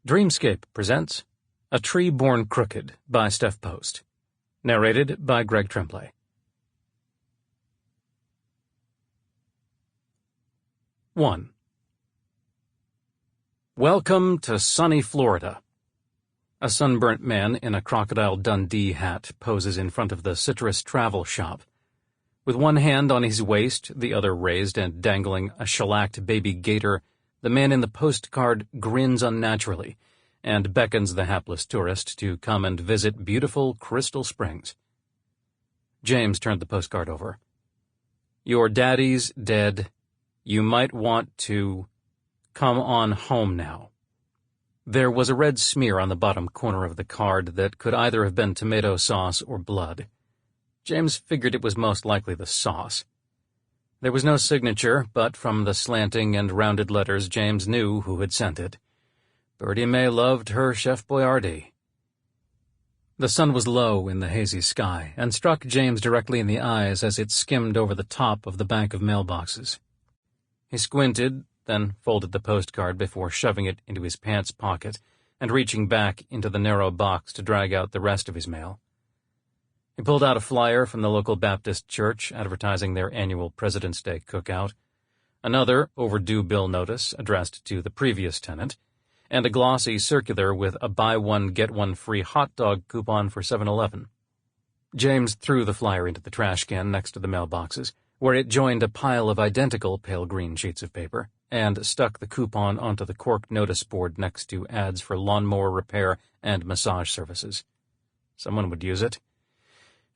Dreamscape presents A Tree Born Crooked by Steph Post. Narrated by Greg Tremblay. 1. Welcome to sunny Florida. A sunburnt man in a Crocodile Dundee hat poses in front of the Citrus Travel Shop. With one hand on his waist, the other raised and dangling a shellacked baby gator, the man in the postcard grins unnaturally and beckons the hapless tourist to come and visit beautiful Crystal Springs. James turned the postcard over. Your daddy's dead. You might want to come on home now. There was a red smear on the bottom corner of the card that could either have been tomato sauce or blood. James figured it was most likely the sauce. There was no signature, but from the slanting and rounded letters James knew who had sent it. Birdie Mae loved her Chef Boyardee. The sun was low in the hazy sky and struck James directly in the eyes as it skimmed over the top of the bank of mailboxes. He squinted, then folded the postcard before shoving it into his pants pocket and reaching back into the narrow box to drag out the rest of his mail. He pulled out a flyer from the local Baptist church advertising their annual President's Day cookout, another overdue bill notice addressed to the previous tenant, and a glossy circular with a buy-one-get-one-free hot dog coupon for 7-Eleven. James threw the flyer into the trash can next to the mailboxes, where it joined a pile of identical pale green sheets of paper, and stuck the coupon onto the cork notice board next to ads for lawnmower repair and massage services. Someone would use it.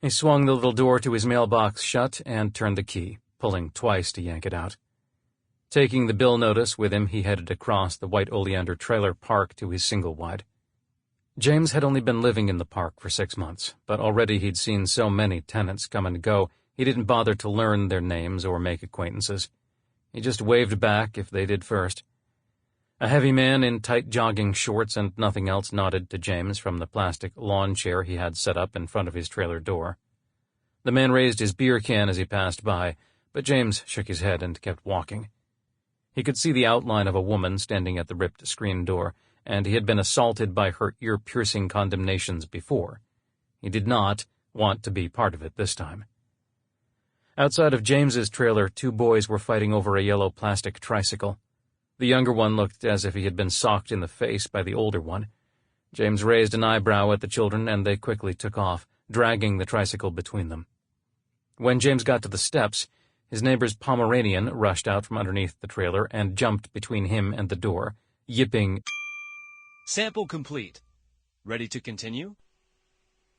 He swung the little door to his mailbox shut and turned the key, pulling twice to yank it out. Taking the bill notice with him, he headed across the White Oleander trailer park to his single-wide. James had only been living in the park for 6 months, but already he'd seen so many tenants come and go, he didn't bother to learn their names or make acquaintances. He just waved back if they did first. A heavy man in tight jogging shorts and nothing else nodded to James from the plastic lawn chair he had set up in front of his trailer door. The man raised his beer can as he passed by, but James shook his head and kept walking. He could see the outline of a woman standing at the ripped screen door, and he had been assaulted by her ear-piercing condemnations before. He did not want to be part of it this time. Outside of James's trailer, 2 boys were fighting over a yellow plastic tricycle. The younger one looked as if he had been socked in the face by the older one. James raised an eyebrow at the children, and they quickly took off, dragging the tricycle between them. When James got to the steps, his neighbor's Pomeranian rushed out from underneath the trailer and jumped between him and the door, yipping, Sample complete. Ready to continue?